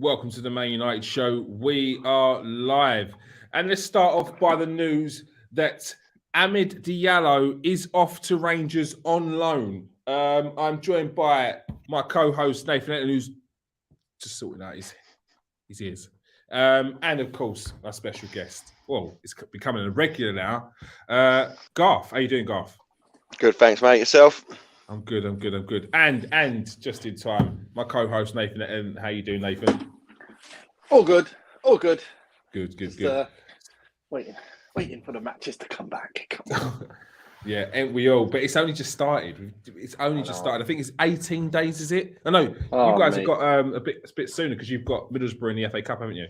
Welcome to the Man United show. We are live. And let's start off by the news that Amid Diallo is off to Rangers on loan. I'm joined by my co-host, Nathan, who's just sorting out his ears. And, of course, our special guest. Well, it's becoming a regular now. Garth. How you doing, Garth? Good, thanks, mate. Yourself? I'm good. And just in time, my co-host, Nathan. How you doing, Nathan? All good. Good. Waiting for the matches to come back. Come on. Yeah, and we all. But it's only just started. I think it's 18 days, is it? I know you guys have got a bit sooner because you've got Middlesbrough in the FA Cup, haven't you?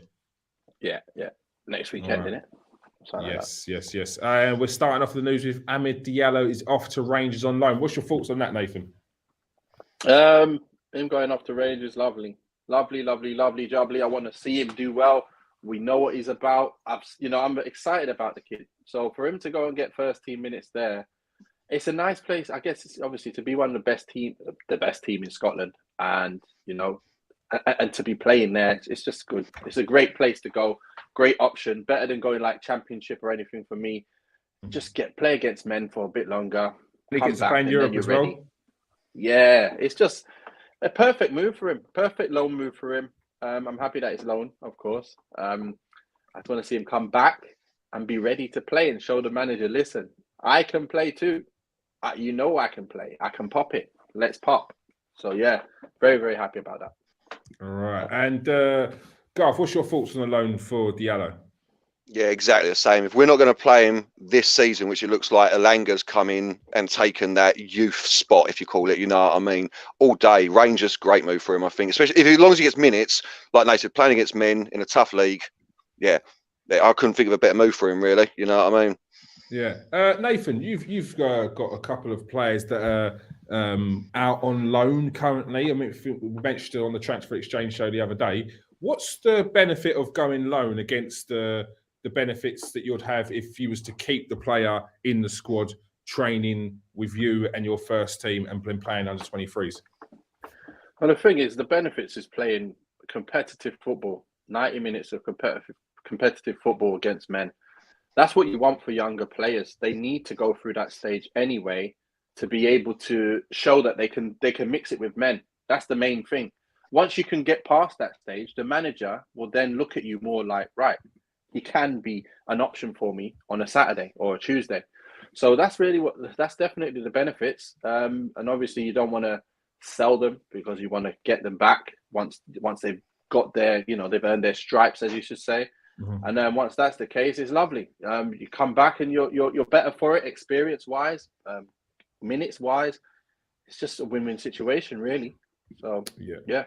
Yeah. Next weekend, isn't it? Yes. We're starting off the news with Amid Diallo is off to Rangers on loan. What's your thoughts on that, Nathan? Him going off to Rangers, lovely, jubbly. I want to see him do well. We know what he's about. I'm excited about the kid. So for him to go and get first team minutes there, it's a nice place. I guess it's obviously to be one of the best team in Scotland, and and to be playing there, it's just good. It's a great place to go. Great option, better than going like Championship or anything for me. Just play against men for a bit longer. He gets to play in Europe as well. Yeah, it's just a perfect move for him. Perfect loan move for him. I'm happy that it's loan, of course. I just want to see him come back and be ready to play and show the manager, listen, I can play too. I can play. I can pop it. Let's pop. So yeah, very, very happy about that. All right. And Garth, what's your thoughts on the loan for Diallo? Yeah, exactly the same. If we're not going to play him this season, which it looks like Elanga's come in and taken that youth spot, if you call it, you know what I mean, all day. Rangers, great move for him, I think. Especially as long as he gets minutes, like Nathan, playing against men in a tough league. Yeah, I couldn't think of a better move for him, really. You know what I mean? Yeah. Nathan, you've got a couple of players that are out on loan currently. I mean, we mentioned it on the Transfer Exchange show the other day. What's the benefit of going loan against the benefits that you'd have if you was to keep the player in the squad, training with you and your first team and playing under 23s? Well, the thing is, the benefits is playing competitive football, 90 minutes of competitive football against men. That's what you want for younger players. They need to go through that stage anyway to be able to show that they can mix it with men. That's the main thing. Once you can get past that stage, the manager will then look at you more like, right, he can be an option for me on a Saturday or a Tuesday. So that's definitely the benefits. And obviously you don't want to sell them because you want to get them back once they've got their, they've earned their stripes, as you should say. Mm-hmm. And then once that's the case, it's lovely. You come back and you're better for it, experience-wise, minutes-wise. It's just a win-win situation, really. So yeah.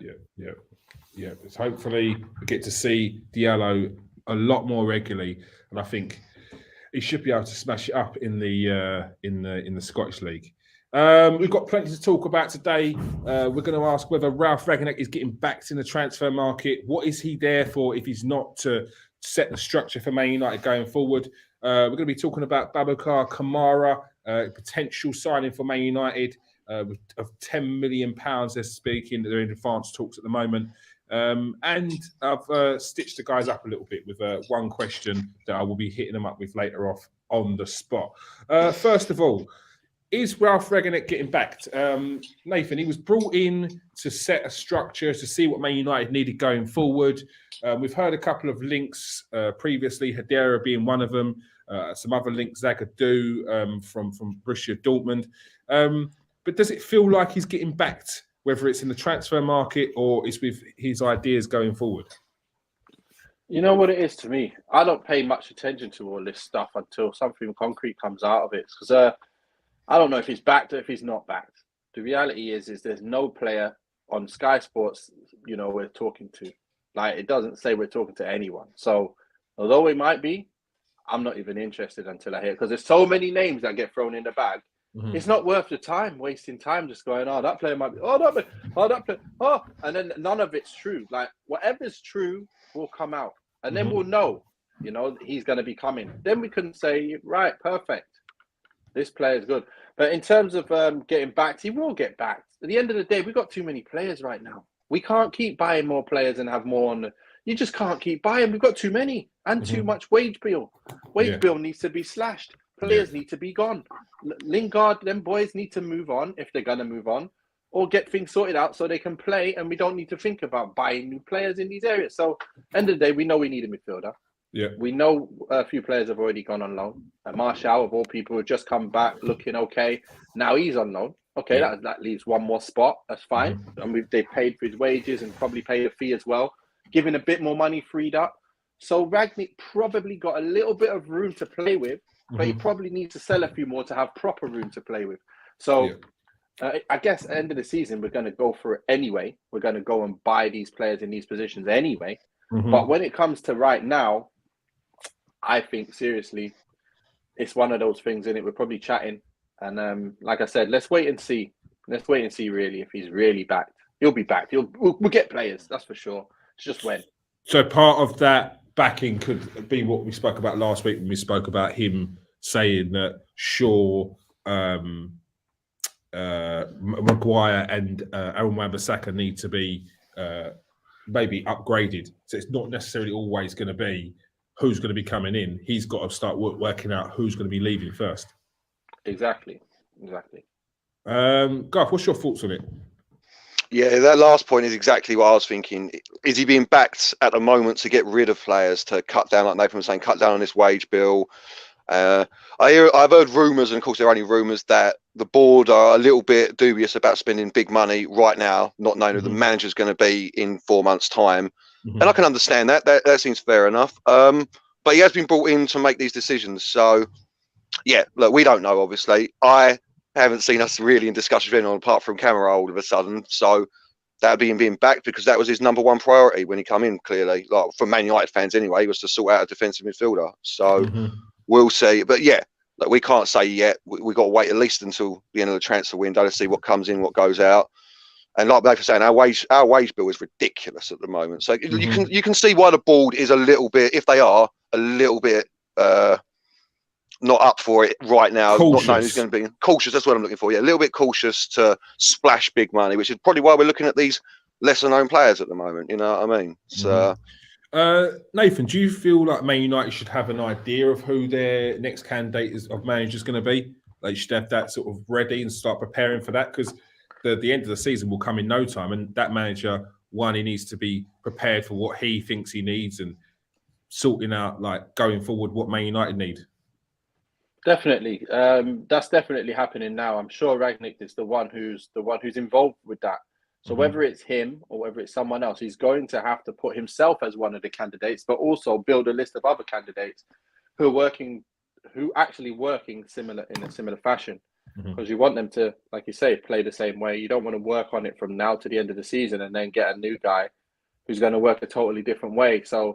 It's hopefully we get to see Diallo a lot more regularly, and I think he should be able to smash it up in the Scottish League. We've got plenty to talk about today. We're going to ask whether Ralf Rangnick is getting backed in the transfer market. What is he there for if he's not to set the structure for Man United going forward? We're going to be talking about Boubacar Kamara, potential signing for Man United of £10 million. They're speaking. They're in advanced talks at the moment. And I've stitched the guys up a little bit with one question that I will be hitting them up with later off on the spot. First of all, is Ralf Rangnick getting backed? Nathan, he was brought in to set a structure to see what Man United needed going forward. We've heard a couple of links previously, Hedera being one of them, some other links, Zagadou from Borussia Dortmund. But does it feel like he's getting backed, whether it's in the transfer market or it's with his ideas going forward? You know what it is to me? I don't pay much attention to all this stuff until something concrete comes out of it. Because I don't know if he's backed or if he's not backed. The reality is there's no player on Sky Sports, we're talking to. Like, it doesn't say we're talking to anyone. So although it might be, I'm not even interested until I hear it. Because there's so many names that get thrown in the bag. Mm-hmm. It's not worth the time, wasting time just going, that player might be, that player, and then none of it's true. Like, whatever's true will come out. And then we'll know, he's going to be coming. Then we can say, right, perfect. This player is good. But in terms of getting backed, he will get backed. At the end of the day, we've got too many players right now. We can't keep buying more players and have more on. You just can't keep buying. We've got too many and too much wage bill. Wage bill needs to be slashed. Players need to be gone. Lingard, them boys need to move on if they're going to move on, or get things sorted out so they can play, and we don't need to think about buying new players in these areas. So, end of the day, we know we need a midfielder. Yeah. We know a few players have already gone on loan. Martial, of all people, have just come back looking okay. Now he's on loan. Okay, that leaves one more spot. That's fine. And they paid for his wages and probably paid a fee as well, giving a bit more money freed up. So Rangnick probably got a little bit of room to play with, but he probably needs to sell a few more to have proper room to play with. So I guess at the end of the season, we're going to go for it anyway. We're going to go and buy these players in these positions anyway. But when it comes to right now, I think seriously, it's one of those things, in it. We're probably chatting. And like I said, let's wait and see. Let's wait and see, really, if he's really backed. He'll be backed. We'll get players, that's for sure. It's just when. So part of that backing could be what we spoke about last week when we spoke about him saying that Shaw, Maguire and Aaron Wan-Bissaka need to be maybe upgraded. So it's not necessarily always going to be who's going to be coming in. He's got to start working out who's going to be leaving first. Exactly. Garth, what's your thoughts on it? Yeah, that last point is exactly what I was thinking. Is he being backed at the moment to get rid of players, to cut down, like Nathan was saying, cut down on this wage bill? I've heard rumours, and of course they're only rumours, that the board are a little bit dubious about spending big money right now, not knowing who the manager's going to be in 4 months' time. And I can understand that. That seems fair enough. But he has been brought in to make these decisions. So, yeah, look, we don't know, obviously. I haven't seen us really in discussion with anyone apart from Kamara all of a sudden. So that would be him being backed, because that was his number one priority when he came in, clearly. Like, for Man United fans anyway, he was to sort out a defensive midfielder. So we'll see. But yeah, like, we can't say yet. We've got to wait at least until the end of the transfer window to see what comes in, what goes out. And like Nathan was saying, our wage bill is ridiculous at the moment. So you can see why the board is a little bit, if they are a little bit not up for it right now, cautious. Not knowing who's going to be cautious. That's what I'm looking for. Yeah, a little bit cautious to splash big money, which is probably why we're looking at these lesser known players at the moment. You know what I mean? So, Nathan, do you feel like Man United should have an idea of who their next candidate of manager is going to be? They should have that sort of ready and start preparing for that, because the end of the season will come in no time, and that manager, he needs to be prepared for what he thinks he needs and sorting out, like, going forward, what Man United need. Definitely, that's definitely happening now. I'm sure Rangnick is the one who's involved with that. So whether it's him or whether it's someone else, he's going to have to put himself as one of the candidates, but also build a list of other candidates who are actually working in a similar fashion. Because you want them to, like you say, play the same way. You don't want to work on it from now to the end of the season and then get a new guy who's going to work a totally different way. So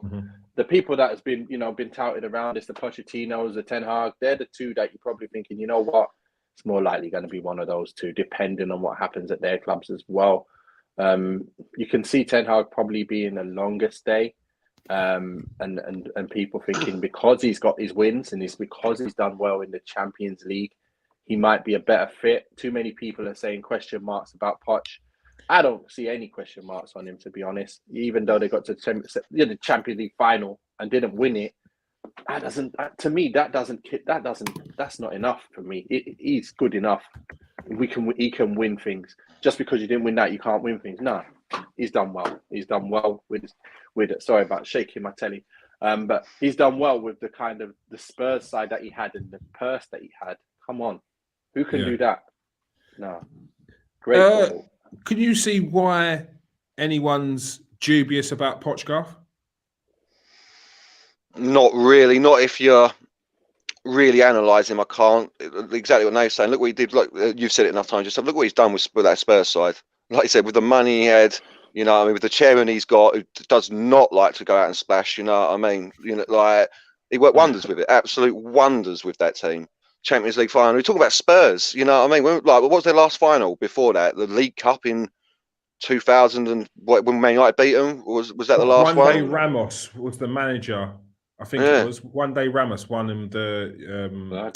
the people that has been touted around, is the Pochettinos, the Ten Hag. They're the two that you're probably thinking, you know what, it's more likely going to be one of those two, depending on what happens at their clubs as well. You can see Ten Hag probably being a longer stay, and people thinking, because he's got his wins and it's because he's done well in the Champions League, he might be a better fit. Too many people are saying question marks about Poch. I don't see any question marks on him, to be honest. Even though they got to the Champions League final and didn't win it, that's not enough for me. He's good enough. He can win things. Just because you didn't win that, you can't win things. No, he's done well. He's done well with sorry about shaking my telly, but he's done well with the kind of the Spurs side that he had and the purse that he had. Come on, who can do that? No, great football. Can you see why anyone's dubious about Poch, Garth? Not really. Not if you're really analysing him. I can't. Exactly what Nate's saying. Look what he did. Look, you've said it enough times yourself. Look what he's done with that Spurs side. Like you said, with the money he had, you know what I mean, with the chairman he's got, who does not like to go out and splash, you know what I mean? You know, like, he worked wonders with it. Absolute wonders with that team. Champions League final. We talk about Spurs, you know what I mean? What was their last final before that? The League Cup in 2000 and when Man United beat them? Was that the last one? One day Ramos was the manager. I think it was. One day Ramos won him the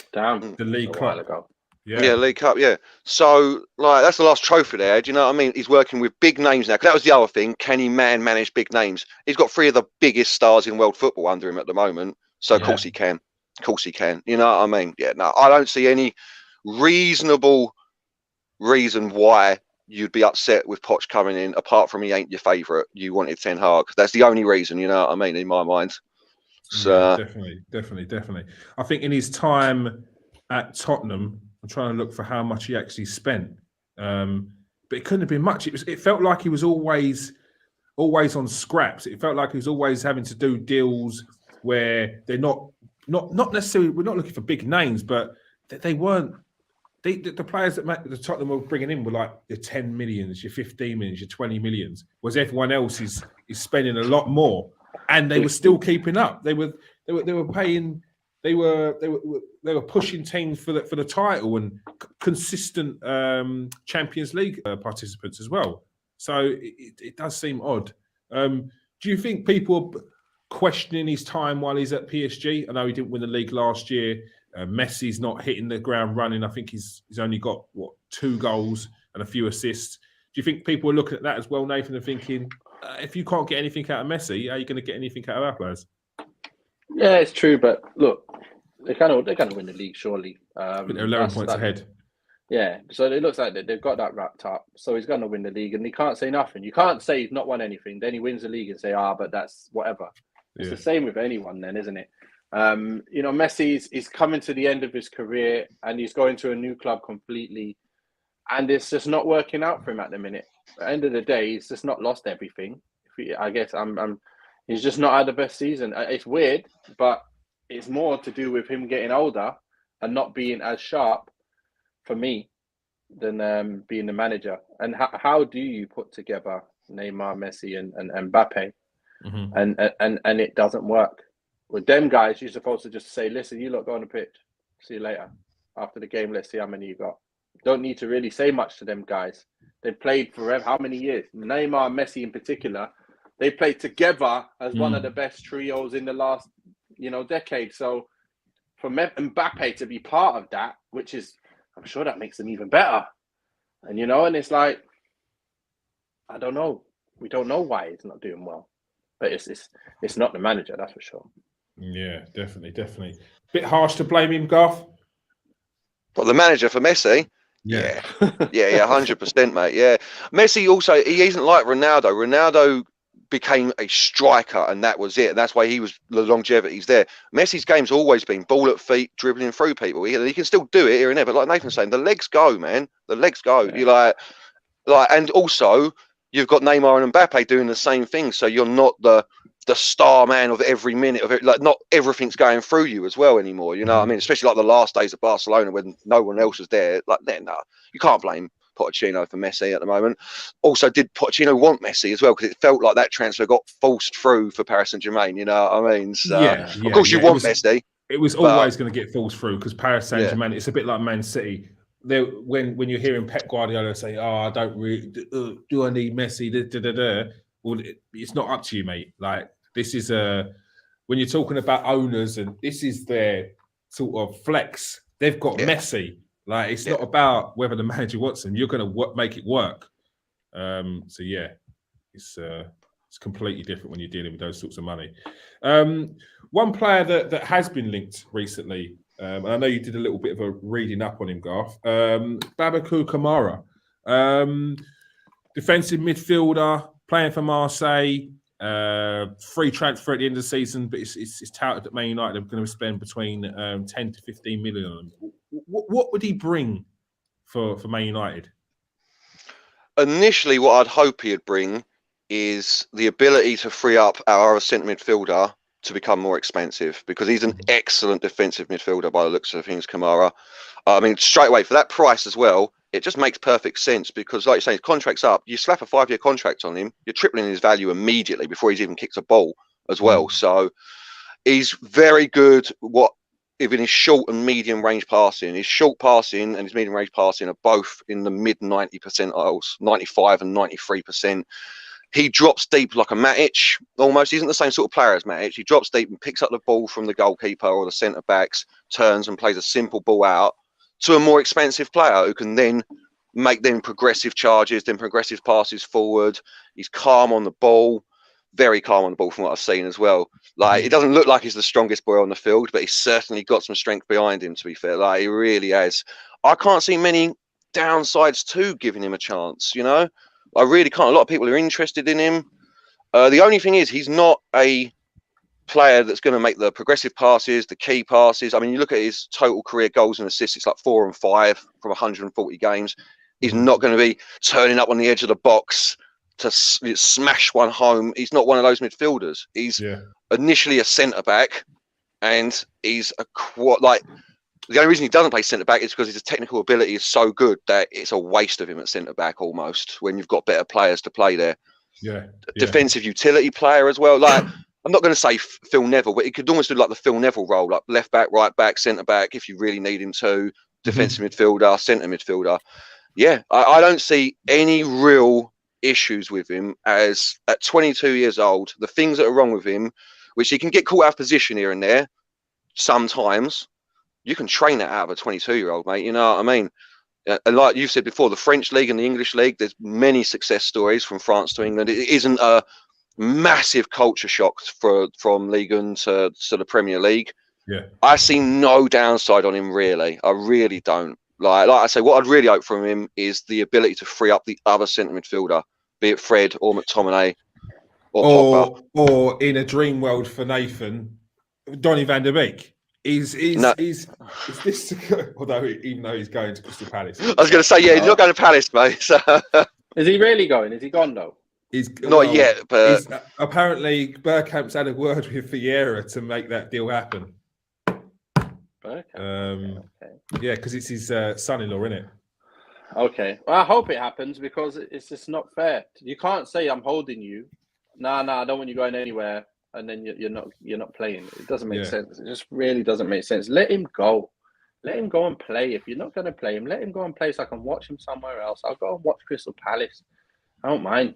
League Cup. Yeah, League Cup, yeah. So, like, that's the last trophy there. Do you know what I mean? He's working with big names now. 'Cause that was the other thing. Can he manage big names? He's got 3 of the biggest stars in world football under him at the moment. So, of course he can. Of course he can. You know what I mean? Yeah, no, I don't see any reasonable reason why you'd be upset with Poch coming in, apart from he ain't your favourite. You wanted Ten Hag. That's the only reason, you know what I mean, in my mind. So, yeah, definitely. I think in his time at Tottenham, I'm trying to look for how much he actually spent, but it couldn't have been much. It felt like he was always on scraps. It felt like he was always having to do deals where they're not necessarily. We're not looking for big names, but they weren't. The players that the Tottenham were bringing in were like your 10 millions, your 15 millions, your 20 millions, whereas everyone else is spending a lot more, and they were still keeping up. They were paying. They were pushing teams for the title and consistent Champions League participants as well. So it does seem odd. Do you think people are questioning his time while he's at PSG? I know he didn't win the league last year. Messi's not hitting the ground running. I think he's only got 2 goals and a few assists. Do you think people are looking at that as well, Nathan, and thinking, if you can't get anything out of Messi, are you going to get anything out of our players? Yeah, it's true, but look, they're going to win the league surely. They're 11 points ahead. Yeah, so it looks like they've got that wrapped up. So he's going to win the league, and he can't say nothing. You can't say he's not won anything. Then he wins the league and say, but that's whatever. It's the same with anyone, then, isn't it? Messi's coming to the end of his career, and he's going to a new club completely, and it's just not working out for him at the minute. At the end of the day, he's just not lost everything. I guess he's just not had the best season. It's weird, but it's more to do with him getting older and not being as sharp for me than being the manager. And how do you put together Neymar, Messi, and Mbappe, and it doesn't work? With them guys, you're supposed to just say, listen, you lot go on the pitch. See you later. After the game, let's see how many you got. Don't need to really say much to them guys. They've played forever. How many years? Neymar and Messi in particular, they played together as one of the best trios in the last, decade. So for Mbappe to be part of that, which is, I'm sure that makes them even better. And, and it's like, I don't know. We don't know why he's not doing well. But it's not the manager, that's for sure. Yeah, definitely. Bit harsh to blame him, Garth. But the manager for Messi? Yeah, 100%, mate. Yeah, Messi also, he isn't like Ronaldo. Ronaldo became a striker, and that was it. And that's why the longevity's there. Messi's game's always been ball at feet, dribbling through people. He can still do it here and there, but like Nathan's saying, the legs go, man. The legs go. Yeah. You like, and also you've got Neymar and Mbappe doing the same thing. So you're not the star man of every minute of it. Like, not everything's going through you as well anymore. You know what I mean? Especially like the last days of Barcelona when no one else was there. Like, then you can't blame Pochettino for Messi at the moment. Also, did Pochettino want Messi as well? Because it felt like that transfer got forced through for Paris Saint-Germain. You know what I mean? So, of course, you want Messi. It was always going to get forced through because Paris Saint-Germain, it's a bit like Man City. When you're hearing Pep Guardiola say, I don't really, do I need Messi? Well, it's not up to you, mate. Like, this is when you're talking about owners, and this is their sort of flex. They've got Messi. Like, it's not about whether the manager wants him. You're going to make it work. So yeah, it's completely different when you're dealing with those sorts of money. One player that has been linked recently, and I know you did a little bit of a reading up on him, Garth. Boubacar Kamara, defensive midfielder, playing for Marseille. Free transfer at the end of the season, but it's touted that Man United are going to spend between 10 to 15 million on him. What would he bring for Man United? Initially, what I'd hope he'd bring is the ability to free up our other centre midfielder to become more expensive, because he's an excellent defensive midfielder by the looks of things, Kamara. I mean, straight away, for that price as well, it just makes perfect sense, because like you're saying, his contract's up. You slap a 5-year contract on him, you're tripling his value immediately before he's even kicked a ball as well. So he's very good even his short and medium range passing. His short passing and his medium range passing are both in the mid 90 percentiles, 95 and 93%. He drops deep like a Matic, almost. He isn't the same sort of player as Matic. He drops deep and picks up the ball from the goalkeeper or the centre backs, turns and plays a simple ball out. to a more expensive player who can then make them progressive charges, then progressive passes forward. He's calm on the ball, very calm on the ball from what I've seen as well. Like, it doesn't look like he's the strongest boy on the field, but he's certainly got some strength behind him, to be fair. Like, he really has. I can't see many downsides to giving him a chance, you know? I really can't. A lot of people are interested in him. The only thing is, he's not a player that's going to make the progressive passes, the key passes. I mean, you look at his total career goals and assists, it's like 4 and 5 from 140 games. He's not going to be turning up on the edge of the box to smash one home. He's not one of those midfielders. He's initially a centre back, and he's a like, the only reason he doesn't play centre back is because his technical ability is so good that it's a waste of him at centre back almost when you've got better players to play there. Defensive utility player as well. Like, I'm not going to say Phil Neville, but he could almost do like the Phil Neville role, like left back, right back, centre back, if you really need him to. Defensive midfielder, centre midfielder. Yeah, I don't see any real issues with him, as at 22 years old, the things that are wrong with him, which he can get caught out of position here and there sometimes, you can train that out of a 22-year-old, mate. You know what I mean? And like you said before, the French league and the English league, there's many success stories from France to England. It isn't a massive culture shock from Ligue 1 to the Premier League. I see no downside on him, really. I really don't. Like I say, what I'd really hope from him is the ability to free up the other centre midfielder, be it Fred or McTominay or Pogba. Or in a dream world for Nathan, Donny van der Beek. Is this, although even though he's going to Crystal Palace. I was going to say, yeah, he's not going to Palace, mate. So. Is he really going? Is he gone, though? He's not yet, but apparently Bergkamp's had a word with Vieira to make that deal happen. Yeah, because it's his son-in-law, isn't it? Okay, well, I hope it happens, because it's just not fair. You can't say I'm holding you. Nah, I don't want you going anywhere, and then you're not playing. It doesn't make sense. It just really doesn't make sense. Let him go. Let him go and play. If you're not going to play him, let him go and play so I can watch him somewhere else. I'll go and watch Crystal Palace. I don't mind.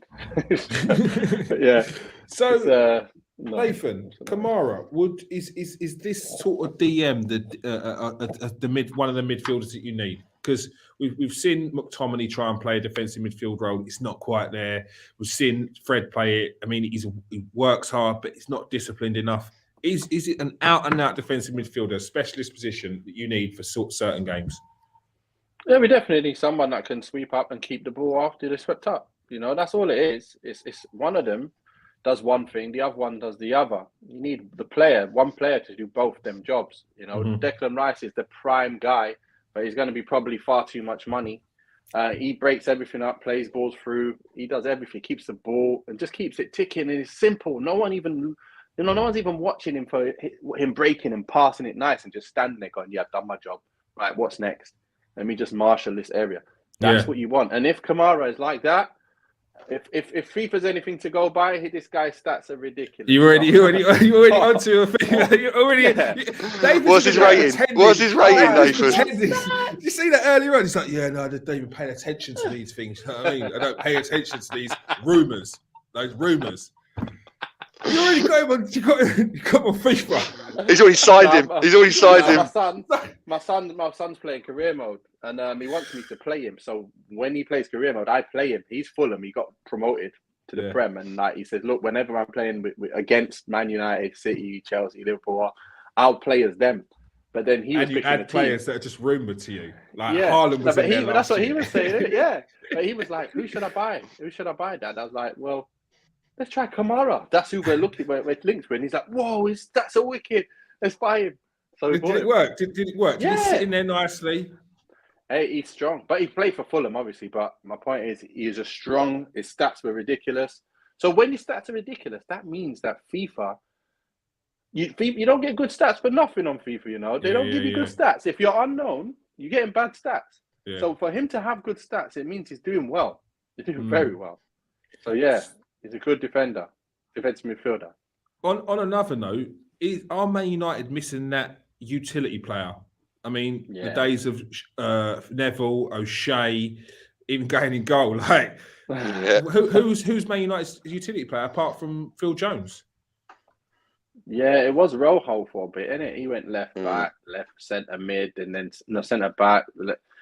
Yeah. So, Nathan, Kamara, is this sort of DM one of the midfielders that you need? Because we've seen McTominay try and play a defensive midfield role. It's not quite there. We've seen Fred play it. I mean, he works hard, but he's not disciplined enough. Is it an out-and-out defensive midfielder, specialist position that you need for certain games? Yeah, we definitely need someone that can sweep up and keep the ball after they're swept up. You know, that's all it is. It's one of them does one thing, the other one does the other. You need one player to do both them jobs. You know, Declan Rice is the prime guy, but he's going to be probably far too much money. He breaks everything up, plays balls through. He does everything, keeps the ball and just keeps it ticking. And it's simple. No one's even watching him for him breaking and passing it nice and just standing there going, yeah, I've done my job. Right, what's next? Let me just marshal this area. That's what you want. And if Kamara is like that, if FIFA's anything to go by, this guy's stats are ridiculous. You already onto a thing. You already. What's his rating? What's his rating, Nathan? Did you see that earlier on? He's like, yeah, no, I don't even pay attention to these things. You know what I mean? I don't pay attention to these rumours. Those rumours. You already got him on. You got him on FIFA. He's already signed him. He's already signed him. My son's playing career mode, and he wants me to play him. So when he plays career mode, I play him. He's Fulham. He got promoted to the Prem, and like he says, look, whenever I'm playing against Man United, City, Chelsea, Liverpool, I'll play as them. But then he was picking a team. Players that are just rumoured to you, like Haaland was in there that's what he was saying. Yeah, but he was like, "Who should I buy? Who should I buy, Dad?" I was like, "Well, let's try Kamara. That's who we're looking. We're linked with." And he's like, "Whoa, that's a wicked. Let's buy him." So did it work? Did it work? Did he sit in there nicely? Hey, he's strong, but he played for Fulham, obviously. But my point is, he is a strong. His stats were ridiculous. So when your stats are ridiculous, that means that FIFA. You don't get good stats for nothing on FIFA, you know. They don't give you good stats. If you're unknown, you're getting bad stats. Yeah. So for him to have good stats, it means he's doing well. He's doing very well. So yeah, he's a good defender, defensive midfielder. On another note, are Man United missing that utility player? I mean, the days of Neville, O'Shea, even going in goal. Like, who's Man United's utility player apart from Phil Jones? Yeah, it was Rojo for a bit, innit? He went left Mm. back, left centre mid, and then no centre back.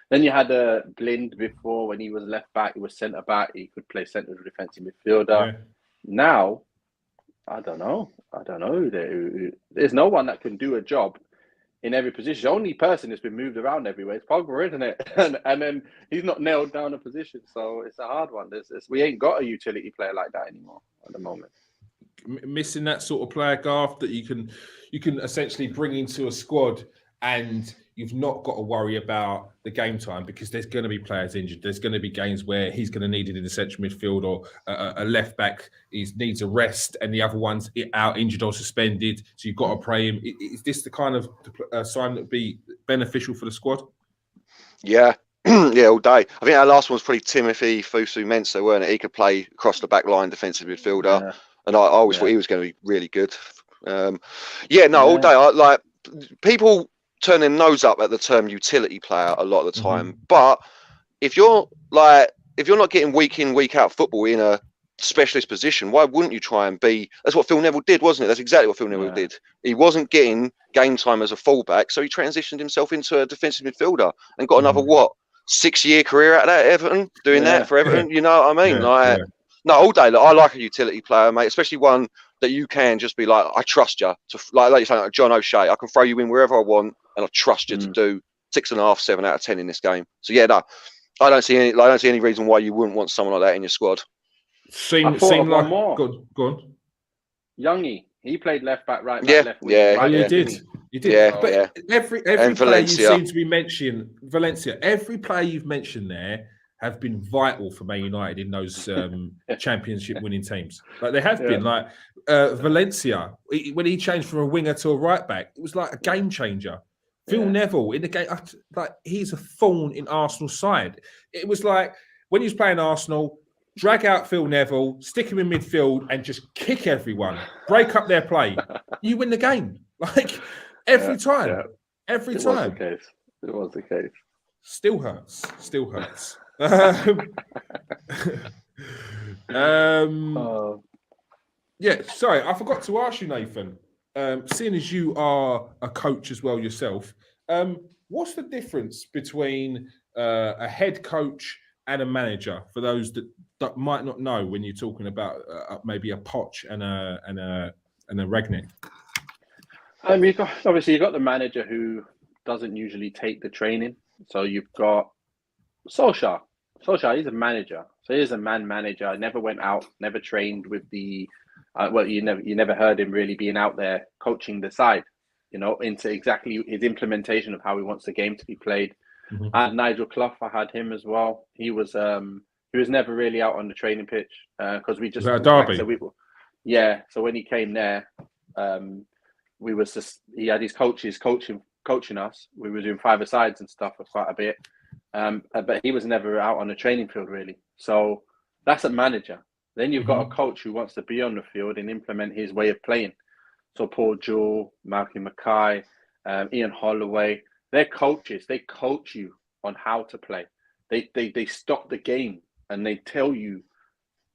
Then you had a Blind before when he was left back. He was centre back. He could play centre defensive midfielder. Yeah. Now, I don't know. I don't know. There's no one that can do a job in every position. The only person that's been moved around everywhere is Pogba, isn't it? And then he's not nailed down a position, so it's a hard one. We ain't got a utility player like that anymore at the moment. Missing that sort of player, Garth, that you can essentially bring into a squad, and you've not got to worry about the game time because there's going to be players injured. There's going to be games where he's going to need it in the central midfield, or a left back needs a rest, and the other one's out injured or suspended. So you've got to pray him. Is this the kind of sign that would be beneficial for the squad? Yeah. Yeah, all day. I think our last one was probably Timothy Fusu-Mensah, weren't it? He could play across the back line, defensive midfielder. Yeah. And I always thought he was going to be really good. All day. Like people turn their nose up at the term utility player a lot of the time. But if you're not getting week in, week out football in a specialist position, why wouldn't you try and be? That's what Phil Neville did, wasn't it? That's exactly what Phil Neville did. He wasn't getting game time as a fullback, so he transitioned himself into a defensive midfielder and got another 6-year career out of that at Everton, doing that for Everton. You know what I mean? No, all day. I like a utility player, mate, especially one that you can just be like, I trust you to, like you're saying, like John O'Shea. I can throw you in wherever I want, and I trust you to do 6.5, 7 out of 10 in this game. So yeah, no, I don't see any reason why you wouldn't want someone like that in your squad. Seemed like more. Go on. Youngie, he played left back, right back, left wing. He did. He did. Yeah, but every player Valencia. you seem to be mentioning, Valencia, every player you've mentioned there have been vital for Man United in those championship winning teams. Like they have been. Like Valencia, when he changed from a winger to a right back, it was like a game changer. Phil Neville in the game, like he's a thorn in Arsenal's side. It was like when he was playing Arsenal, drag out Phil Neville, stick him in midfield, and just kick everyone, break up their play. You win the game, like every time. Yeah. Every time. It was the case. Still hurts. Yeah, sorry, I forgot to ask you, Nathan. Seeing as you are a coach as well yourself, what's the difference between a head coach and a manager for those that might not know when you're talking about maybe a Poch and a Rangnick? You've got the manager who doesn't usually take the training. So you've got Solskjaer. Solskjaer, he's a manager. So he's a man manager. Never went out, never trained with the. You never heard him really being out there coaching the side. Into exactly his implementation of how he wants the game to be played. And Nigel Clough, I had him as well. He was never really out on the training pitch because we just Derby. So when he came there, he had his coaches coaching us. We were doing 5-a-sides and stuff for quite a bit, but he was never out on the training field really. So that's a manager. Then you've got a coach who wants to be on the field and implement his way of playing. So Paul Jewell, Malcolm Mackay, Ian Holloway, they're coaches. They coach you on how to play. They stop the game and they tell you,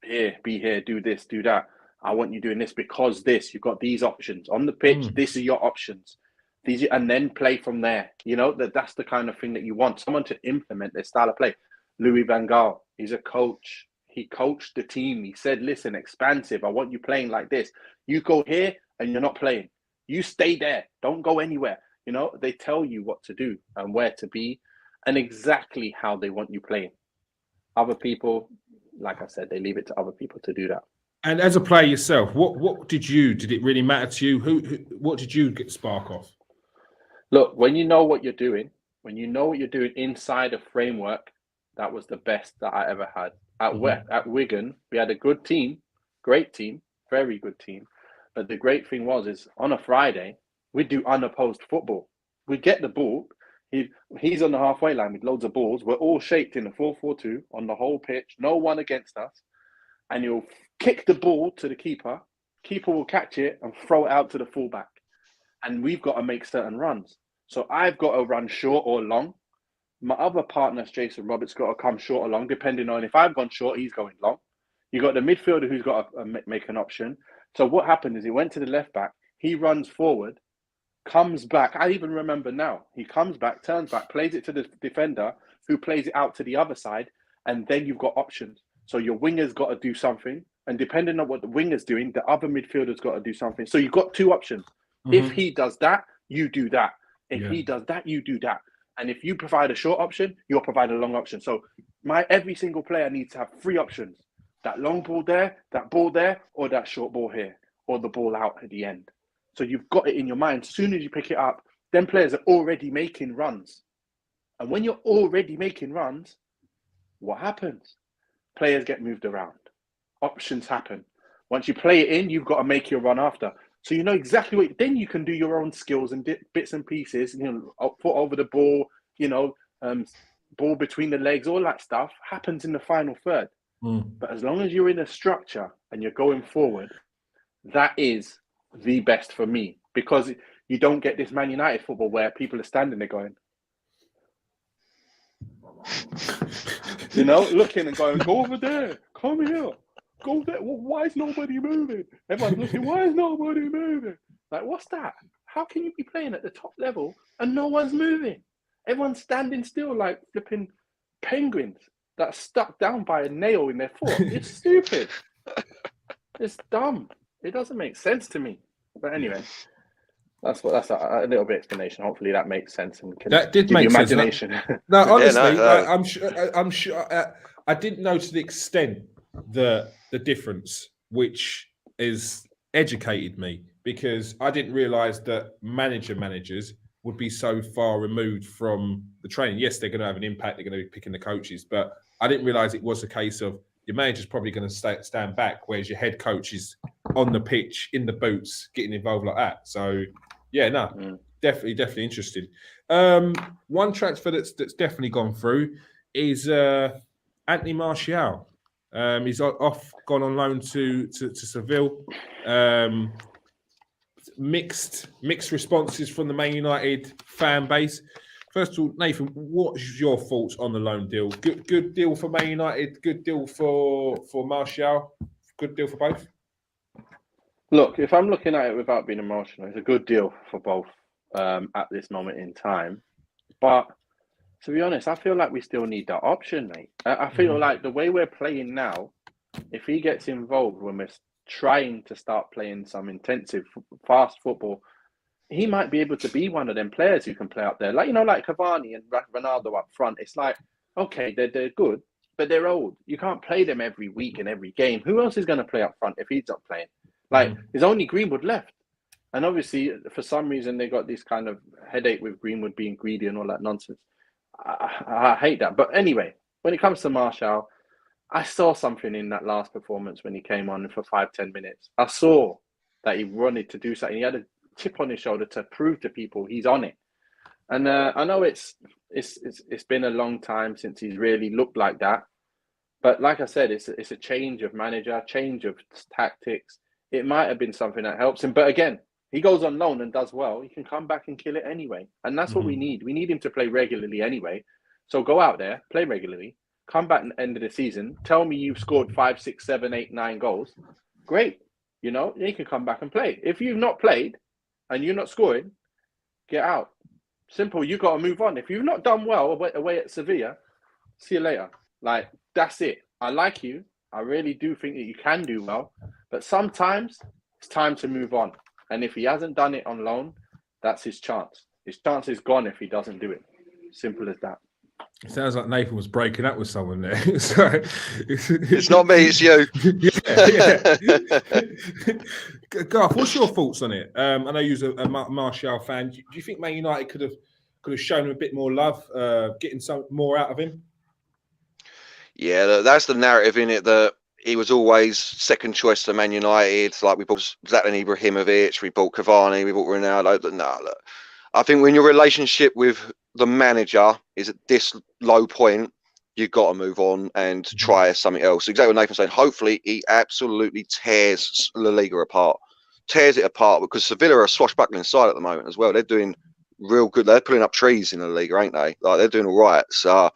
be here, do this, do that. I want you doing this because this. You've got these options on the pitch. These are your options. And then play from there. That's the kind of thing that you want. Someone to implement their style of play. Louis van Gaal, he's a coach. He coached the team. He said, listen, expansive. I want you playing like this. You go here and you're not playing. You stay there. Don't go anywhere. They tell you what to do and where to be and exactly how they want you playing. Other people, like I said, they leave it to other people to do that. And as a player yourself, what did it really matter to you? What did you get spark off? Look, when you know what you're doing inside a framework, that was the best that I ever had. At Wigan, we had a good team, great team, very good team. But the great thing is on a Friday, we'd do unopposed football. We'd get the ball. He's on the halfway line with loads of balls. We're all shaped in a 4-4-2 on the whole pitch, no one against us. And you'll kick the ball to the keeper. Keeper will catch it and throw it out to the fullback. And we've got to make certain runs. So I've got to run short or long. My other partner, Jason Roberts, got to come short or long, depending on if I've gone short, he's going long. You got the midfielder who's got to make an option. So what happened is he went to the left back. he runs forward, comes back. I even remember now. He comes back, turns back, plays it to the defender, who plays it out to the other side, and then you've got options. So your winger's got to do something, and depending on what the winger's doing, the other midfielder's got to do something. So you've got two options. If he does that, you do that. If he does that, you do that. And if you provide a short option, you'll provide a long option. So every single player needs to have three options: that long ball there, or that short ball here, or the ball out at the end. So you've got it in your mind. As soon as you pick it up, then players are already making runs. And when you're already making runs, what happens? Players get moved around. Options happen. Once you play it in, you've got to make your run after. So you know exactly what. Then you can do your own skills and bits and pieces. Foot over the ball. Ball between the legs. All that stuff happens in the final third. But as long as you're in a structure and you're going forward, that is the best for me, because you don't get this Man United football where people are standing there going, looking and going, go over there, come here, go there. Why is nobody moving? Everyone's looking, why is nobody moving? Like, what's that? How can you be playing at the top level and no one's moving? Everyone's standing still like flipping penguins that are stuck down by a nail in their foot. It's stupid. It's dumb. It doesn't make sense to me. But anyway, that's a little bit of explanation. Hopefully that makes sense and can that did give make you sense. imagination. No, honestly, no. I'm sure. I didn't know to the extent the difference, which is educated me, because I didn't realise that managers would be so far removed from the training. Yes, they're going to have an impact. They're going to be picking the coaches, but I didn't realise it was a case of your manager's probably going to stand back, whereas your head coach is on the pitch, in the boots, getting involved like that. So, yeah, definitely interesting. One transfer that's definitely gone through is Anthony Martial. He's gone on loan to Seville. Mixed responses from the Man United fan base. First of all, Nathan, what's your thoughts on the loan deal? Good deal for Man United. Good deal for Martial. Good deal for both. Look, if I'm looking at it without being emotional, it's a good deal for both at this moment in time. But to be honest, I feel like we still need that option, mate. I feel like the way we're playing now, if he gets involved when we're trying to start playing some intensive, fast football, he might be able to be one of them players who can play up there. Like Cavani and Ronaldo up front. It's like, okay, they're good, but they're old. You can't play them every week and every game. Who else is going to play up front if he's not playing? Like, there's only Greenwood left. And obviously, for some reason, they got this kind of headache with Greenwood being greedy and all that nonsense. I hate that. But anyway, when it comes to Martial, I saw something in that last performance when he came on for 5-10 minutes. I saw that he wanted to do something. He had a chip on his shoulder to prove to people he's on it. And I know it's been a long time since he's really looked like that. But like I said, it's a change of manager, change of tactics. It might have been something that helps him. But again, he goes on loan and does well. He can come back and kill it anyway. And that's what we need. We need him to play regularly anyway. So go out there, play regularly, come back at the end of the season, tell me you've scored 5, 6, 7, 8, 9 goals. Great. You can come back and play. If you've not played and you're not scoring, get out. Simple. You got to move on. If you've not done well away at Sevilla, see you later. Like, that's it. I like you. I really do think that you can do well. But sometimes it's time to move on. And if he hasn't done it on loan, that's his chance. His chance is gone if he doesn't do it. Simple as that. It sounds like Nathan was breaking up with someone there. So, it's not me, it's you. Yeah. Garth, what's your thoughts on it? I know you're a Martial fan. Do you think Man United could have shown him a bit more love, getting some more out of him? Yeah, that's the narrative in it, that he was always second choice to Man United. Like, we bought Zlatan Ibrahimovic, we bought Cavani, we bought Ronaldo. But no, look, I think when your relationship with the manager is at this low point, you've got to move on and try something else. Exactly what Nathan's saying. Hopefully, he absolutely tears La Liga apart. Tears it apart, because Sevilla are a swashbuckling side at the moment as well. They're doing real good. They're pulling up trees in La Liga, ain't they? Like, they're doing all right. So,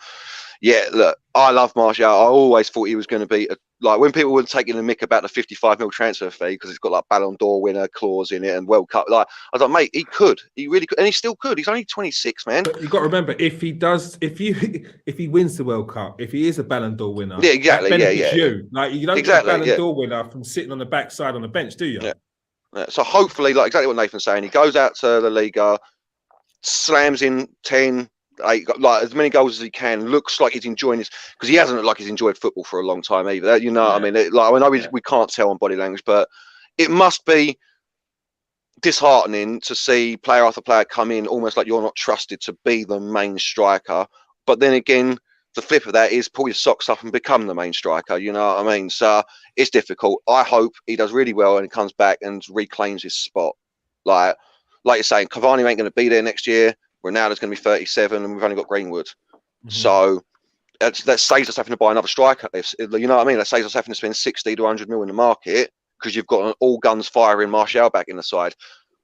yeah, look, I love Martial. I always thought he was going to be a like when people were taking the mick about the 55 mil transfer fee because it's got like Ballon d'Or winner clause in it and World Cup, like I was like, mate, he really could, and he still could. He's only 26, man. But you got to remember, if he wins the World Cup, if he is a Ballon d'Or winner, Yeah, exactly. that benefits Yeah. you. Like you don't Exactly, get a Ballon d'Or winner from sitting on the backside on the bench, do you? Yeah. So hopefully, like exactly what Nathan's saying, he goes out to the Liga, slams in 10, 8, like as many goals as he can. Looks like he's enjoying this because he hasn't looked like he's enjoyed football for a long time either. You know, what I mean, like I know we can't tell on body language, but it must be disheartening to see player after player come in almost like you're not trusted to be the main striker. But then again, the flip of that is pull your socks up and become the main striker. You know what I mean? So it's difficult. I hope he does really well and he comes back and reclaims his spot. Like you're saying, Cavani ain't going to be there next year. Ronaldo's going to be 37 and we've only got Greenwood. So that saves us having to buy another striker. You know what I mean? That saves us having to spend 60 to 100 mil in the market because you've got an all guns firing Martial back in the side.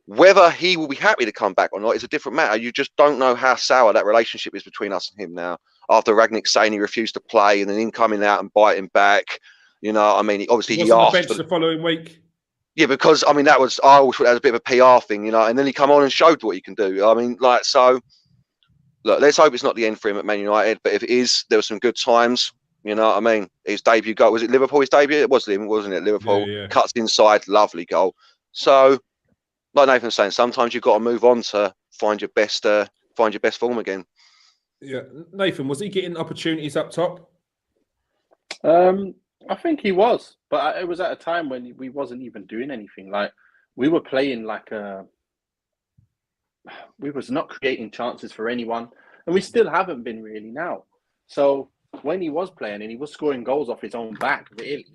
Whether he will be happy to come back or not is a different matter. You just don't know how sour that relationship is between us and him now. After Rangnick saying he refused to play and then him coming out and biting back, you know, I mean, obviously he asked on the asked bench the following week. Yeah, because I mean I always thought that was a bit of a PR thing, you know, and then he come on and showed what he can do. I mean, like, so look, let's hope it's not the end for him at Man United. But if it is, there were some good times. You know what I mean? His debut goal, was it Liverpool? His debut? It was him, wasn't it? Liverpool cuts inside, lovely goal. So, like Nathan's saying, sometimes you've got to move on to find your best form again. Yeah, Nathan, was he getting opportunities up top? I think he was, but it was at a time when we wasn't even doing anything. Like we were playing we was not creating chances for anyone, and we still haven't been really now. So when he was playing and he was scoring goals off his own back, really,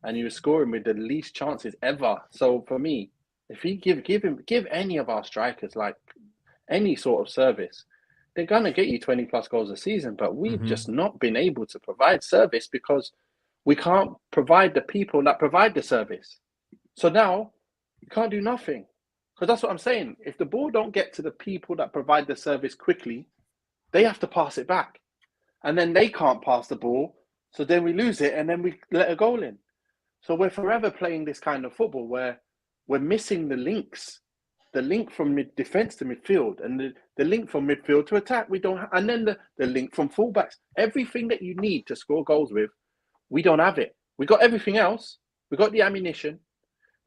and he was scoring with the least chances ever. So for me, if he give any of our strikers like any sort of service, they're gonna get you 20 plus goals a season. But we've just not been able to provide service because we can't provide the people that provide the service. So now you can't do nothing. Because that's what I'm saying. If the ball don't get to the people that provide the service quickly, they have to pass it back. And then they can't pass the ball. So then we lose it and then we let a goal in. So we're forever playing this kind of football where we're missing the links. The link from defense to midfield and the link from midfield to attack. We don't and then the link from fullbacks. Everything that you need to score goals with, we don't have it. We got everything else. We got the ammunition.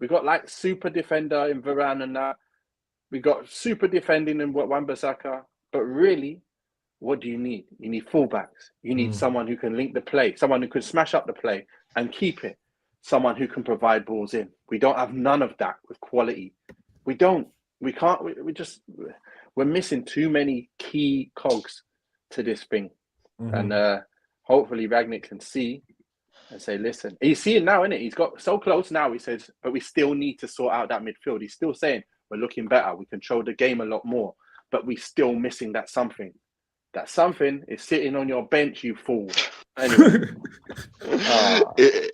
We got like super defender in Varane and that. We got super defending in Wan-Bissaka. But really, what do you need? You need fullbacks. You need someone who can link the play, someone who can smash up the play and keep it, someone who can provide balls in. We don't have none of that with quality. We don't. We can't. We're missing too many key cogs to this thing. And hopefully Rangnick can see and say, listen, he's seeing now, isn't it? He's got so close now, he says, but we still need to sort out that midfield. He's still saying, we're looking better. We control the game a lot more, but we're still missing that something. That something is sitting on your bench, you fool. Anyway.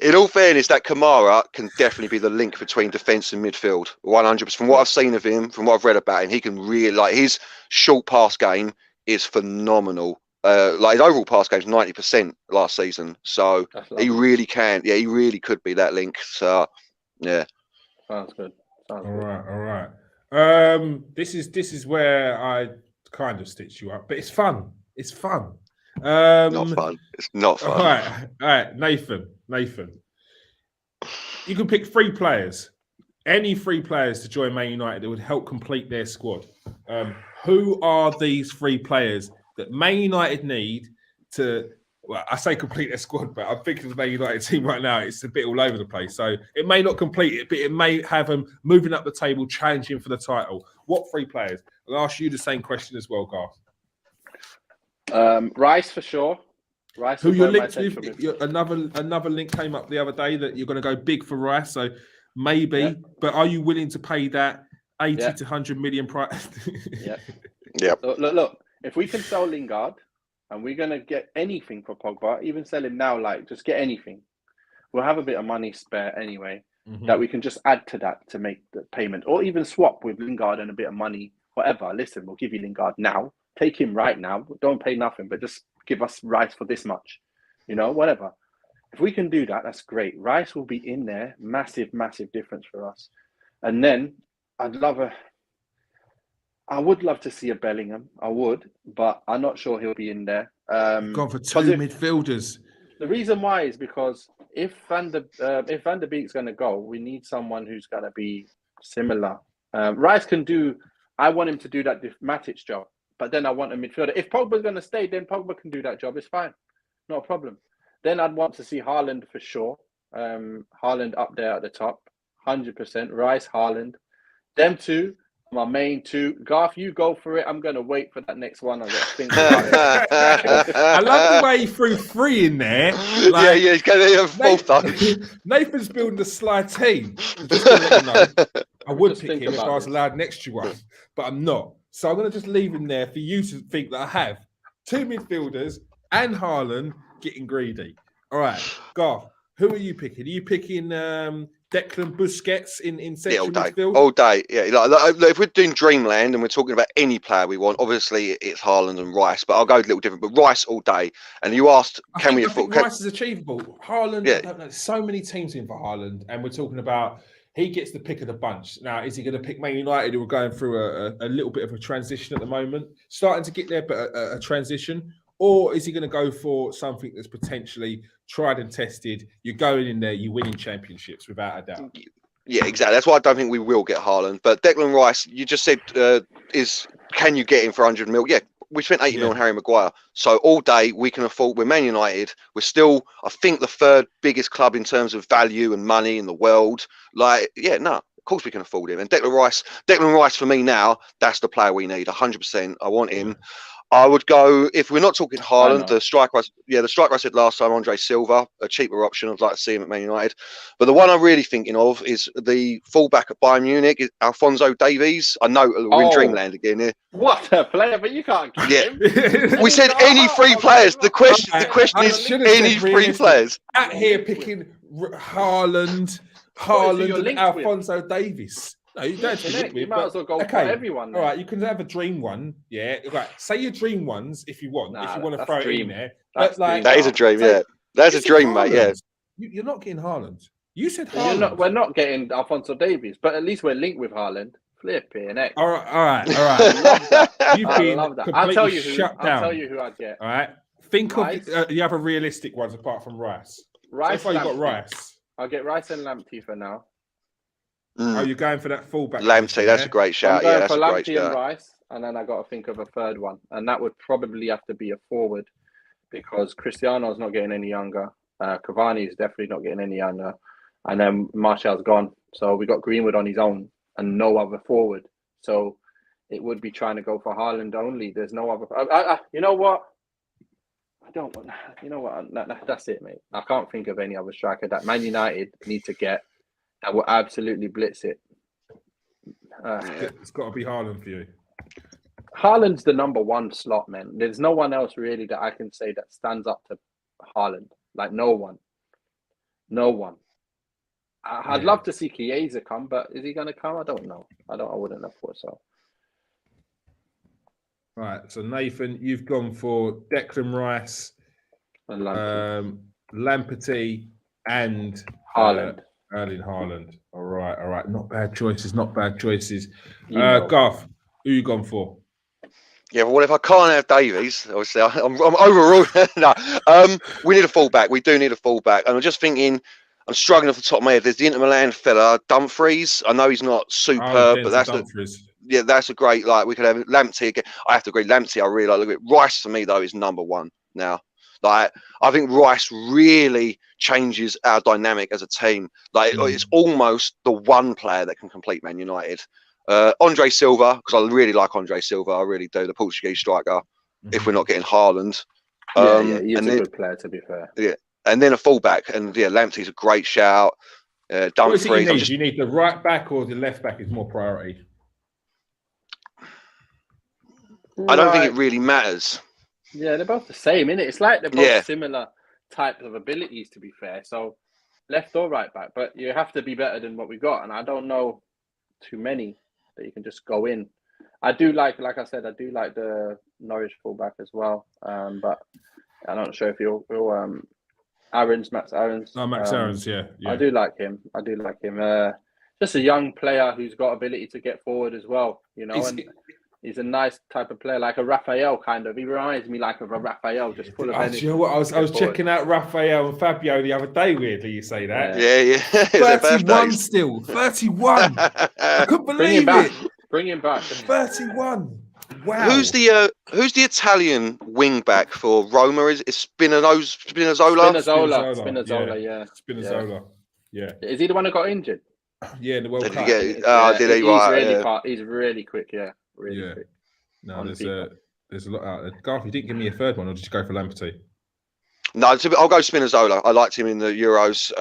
In all fairness, that Kamara can definitely be the link between defence and midfield. 100%. From what I've seen of him, from what I've read about him, he can really, like, his short pass game is phenomenal. Like his overall pass game is 90% last season, so he really can. Yeah, he really could be that link. So, yeah, sounds good. All right. This is where I kind of stitch you up, but it's fun. It's fun. Not fun. It's not fun. All right, Nathan. You can pick 3 players, any 3 players to join Man United that would help complete their squad. Who are these 3 players that Man United need to, well, I say complete their squad, but I'm thinking of the Man United team right now, it's a bit all over the place. So it may not complete it, but it may have them moving up the table, challenging for the title. What 3 players? I'll ask you the same question as well, Garth. Rice for sure. Rice. Who you're linked with? Another link came up the other day that you're going to go big for Rice. So maybe, but are you willing to pay that 80 to 100 million price? Yeah. So, look. If we can sell Lingard and we're going to get anything for Pogba, even sell him now, like just get anything, we'll have a bit of money spare anyway that we can just add to that to make the payment, or even swap with Lingard and a bit of money, whatever. Listen, we'll give you Lingard now. Take him right now. Don't pay nothing, but just give us Rice for this much, whatever. If we can do that, that's great. Rice will be in there, massive, massive difference for us. And then I would love to see a Bellingham. I would, but I'm not sure he'll be in there. Gone for two midfielders. The reason why is because if Van der Beek's going to go, we need someone who's going to be similar. Rice can do. I want him to do that Matic job, but then I want a midfielder. If Pogba's going to stay, then Pogba can do that job. It's fine, not a problem. Then I'd want to see Haaland for sure. Haaland up there at the top, 100%. Rice, Haaland, them two. My main two. Garth, you go for it. I'm going to wait for that next one. I've got to think about it. I love the way he threw three in there. Like, yeah, he's going to fourth though. Nathan's building a sly team. Just to let you know, I would pick him if I was allowed an extra one, but I'm not. So I'm going to just leave him there for you to think that I have two midfielders and Haaland getting greedy. All right, Garth, who are you picking? Are you picking Declan Busquets in central midfield? All day, yeah. Like, if we're doing Dreamland and we're talking about any player we want, obviously it's Haaland and Rice, but I'll go a little different. But Rice all day. And you asked, I think Rice is achievable. Haaland, I don't know, so many teams in for Haaland, and we're talking about he gets the pick of the bunch. Now, is he going to pick Man United, who are going through a little bit of a transition at the moment, starting to get there, but a transition? Or is he going to go for something that's potentially tried and tested? You're going in there, you're winning championships without a doubt. Yeah, exactly. That's why I don't think we will get Haaland. But Declan Rice, you just said, can you get him for 100 mil? Yeah, we spent 80 mil on Harry Maguire. So all day we can afford, we're Man United. We're still, I think, the third biggest club in terms of value and money in the world. Like, yeah, no, of course we can afford him. And Declan Rice for me now, that's the player we need, 100%. I want him. I would go, if we're not talking Haaland, the striker I said last time, Andre Silva, a cheaper option. I'd like to see him at Man United. But the one I'm really thinking of is the fullback at Bayern Munich, Alphonso Davies. I know we're in Dreamland again here. What a player, but you can't get him. We said any free players. The question is any free players. Out here picking Haaland, Alphonso Davies. No, you don't have to you might as well go for everyone. All right, you can have a dream one. Yeah, right. Say your dream ones if you want. If you want to throw it in there. But like, that is a dream, yeah. That's a dream, mate, yeah. You're not getting Haaland. You said Haaland. We're not getting Alphonso Davies, but at least we're linked with Haaland. Flipping heck. All right. You've been completely shut down. I'll tell you who I'd get. All right. Think Rice. Of the other realistic ones apart from Rice. So far you've got Rice. I'll get Rice and Lamptey for now. Oh, you're going for that fullback? Lamptey, that's a great shout. Yeah, that's a great shout. And Rice, and then I got to think of a third one, and that would probably have to be a forward because Cristiano's not getting any younger. Cavani is definitely not getting any younger, and then Martial's gone. So we got Greenwood on his own and no other forward. So it would be trying to go for Haaland only. There's no other. You know what? I don't want. You know what? That's it, mate. I can't think of any other striker that Man United need to get. That will absolutely blitz it. It's got to be Haaland for you. Haaland's the number one slot, man. There's no one else really that I can say that stands up to Haaland. Like no one. I'd love to see Chiesa come, but is he going to come? I don't know. I wouldn't have thought so. Right. So Nathan, you've gone for Declan Rice, and Lamptey, and Haaland. Erling Haaland. All right. Not bad choices. Garth, who you gone for? Yeah, well, if I can't have Davies, obviously I'm overruled. No, we need a fullback. We do need a fullback. And I'm just thinking, I'm struggling off the top of my head. There's the Inter Milan fella, Dumfries. I know he's not superb, but that's a great, like, we could have Lamptey again. I have to agree, Lamptey, I really like. Look at Rice for me, though, is number one now. Like, I think Rice really changes our dynamic as a team. Like, it's almost the one player that can complete Man United. Andre Silva, because I really like Andre Silva. I really do, the Portuguese striker, if we're not getting Haaland. He's a good player, to be fair. Yeah, and then a fullback. And, yeah, Lamptey's a great shout. Dumfries. What is it you need the right back or the left back is more priority? I don't think it really matters. Yeah, they're both the same, innit? It's like they're both similar types of abilities, to be fair. So left or right back, but you have to be better than what we got. And I don't know too many that you can just go in. I do like I said, I do like the Norwich fullback as well. But I'm not sure if he'll Max Aarons. Oh, Max Aarons, yeah. I do like him. Just a young player who's got ability to get forward as well, and he's a nice type of player, like a Raphael kind of. He reminds me like of a Raphael, just full of energy. Do you know what? I was checking out Raphael and Fabio the other day, weirdly, you say that. Yeah. 31 still. 31. I couldn't believe it. Bring him back. 31. Wow. Who's the Italian wing back for Roma? Is it Spinazzola? Spinazzola, yeah. Spinazzola. Yeah. Is he the one that got injured? Yeah, in the World Cup. Did he? Right. He's really quick, yeah. Really quick. No, there's a lot out there. Garth, you didn't give me a third one, or did you go for Lamperty? No, I'll go Spinazzola. I liked him in the Euros.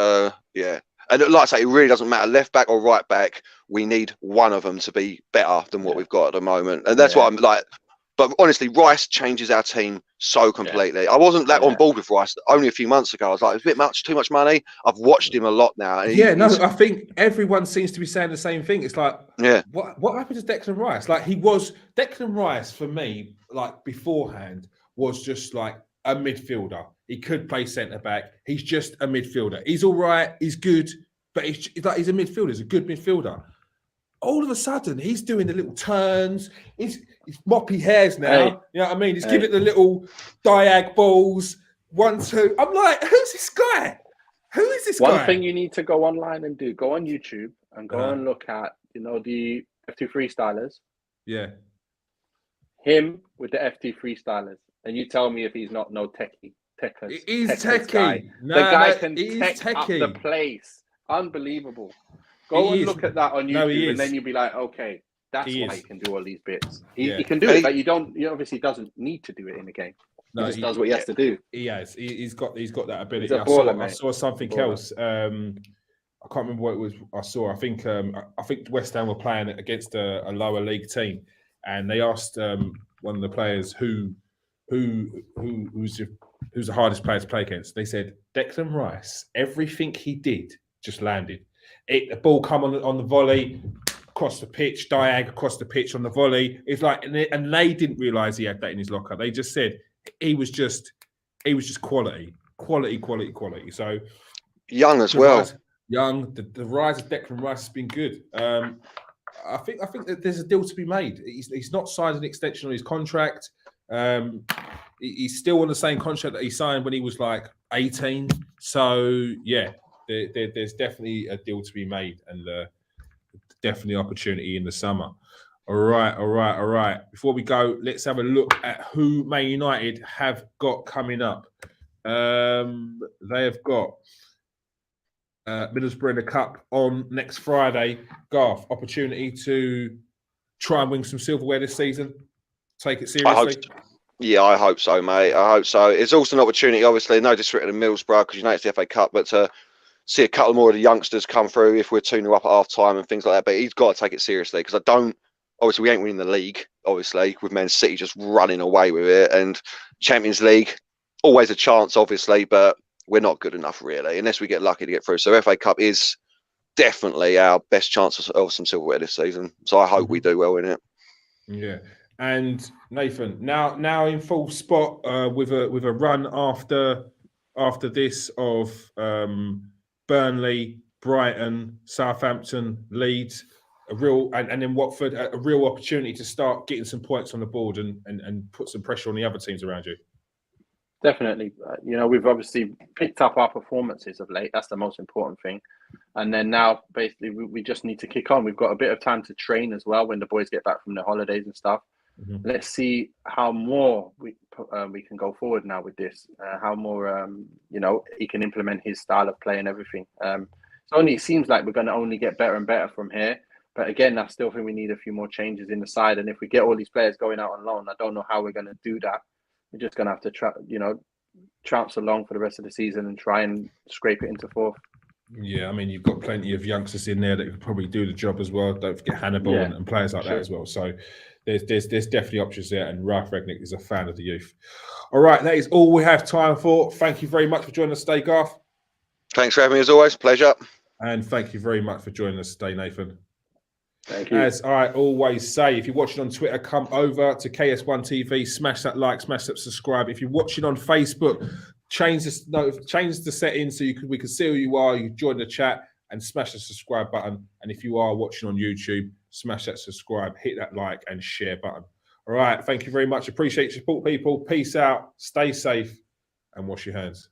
Yeah. And like I say, it really doesn't matter, left back or right back. We need one of them to be better than what we've got at the moment. And that's what I'm like. But honestly, Rice changes our team so completely. I wasn't that on board with Rice only a few months ago. I was like, it's a bit much, too much money. I've watched him a lot now. I think everyone seems to be saying the same thing. It's like, what happened to Declan Rice? Like Declan Rice for me, like beforehand, was just like a midfielder. He could play centre back. He's just a midfielder. He's all right. He's good, but he's a midfielder. He's a good midfielder. All of a sudden, he's doing the little turns. He's moppy hairs now. Hey. You know what I mean? He's giving it the little diag balls. 1, 2. I'm like, who's this guy? Who is this guy? One thing you need to go online and do, go on YouTube and go and look at, the FT freestylers. Yeah. Him with the FT freestylers. And you tell me if he's not techie. He's techie. Guy. The guy can tech up the place. Unbelievable. Go and look at that on YouTube, and then you'll be like, okay, that's why he can do all these bits. He can do it, but he obviously doesn't need to do it in the game. He just does what he has to do. He has. He's got that ability. He's a baller, I saw something else. I can't remember what it was. I saw. I think West Ham were playing against a lower league team, and they asked one of the players who's the hardest player to play against. They said Declan Rice. Everything he did just landed. The ball come on the volley, across the pitch, diag across the pitch on the volley. It's like, and they didn't realise he had that in his locker. They just said he was just quality. So young as well. The rise of Declan Rice has been good. I think that there's a deal to be made. He's not signed an extension on his contract. He's still on the same contract that he signed when he was like 18. So yeah. There's definitely a deal to be made, and definitely opportunity in the summer. All right. Before we go, let's have a look at who Man United have got coming up. They have got Middlesbrough in the Cup on next Friday. Garth, opportunity to try and win some silverware this season. Take it seriously. I hope so, mate. I hope so. It's also an opportunity, obviously, no disrespect to Middlesbrough because it's the FA Cup, but see a couple more of the youngsters come through if we're 2-0 up at half time and things like that. But he's got to take it seriously because obviously we ain't winning the league, obviously, with Man City just running away with it. And Champions League, always a chance, obviously, but we're not good enough, really, unless we get lucky to get through. So FA Cup is definitely our best chance of some silverware this season. So I hope we do well in it. Yeah. And Nathan, now in full spot with a run after this of Burnley, Brighton, Southampton, Leeds, and then Watford, a real opportunity to start getting some points on the board and put some pressure on the other teams around you. Definitely. We've obviously picked up our performances of late. That's the most important thing. And then now, basically, we just need to kick on. We've got a bit of time to train as well when the boys get back from their holidays and stuff. Mm-hmm. Let's see how more we can go forward now with this. How more, he can implement his style of play and everything. It seems like we're going to only get better and better from here. But again, I still think we need a few more changes in the side. And if we get all these players going out on loan, I don't know how we're going to do that. We're just going to have to, trounce along for the rest of the season and try and scrape it into fourth. Yeah, I mean, you've got plenty of youngsters in there that could probably do the job as well. Don't forget Hannibal and players like that as well. So there's definitely options there. And Ralf Rangnick is a fan of the youth. All right, that is all we have time for. Thank you very much for joining us today, Garth. Thanks for having me as always. Pleasure. And thank you very much for joining us today, Nathan. Thank you. As I always say, if you're watching on Twitter, come over to KS1 TV, smash that like, smash that subscribe. If you're watching on Facebook, change the settings so we can see who you are. You join the chat and smash the subscribe button. And if you are watching on YouTube, smash that subscribe, hit that like and share button. All right. Thank you very much. Appreciate your support, people. Peace out. Stay safe and wash your hands.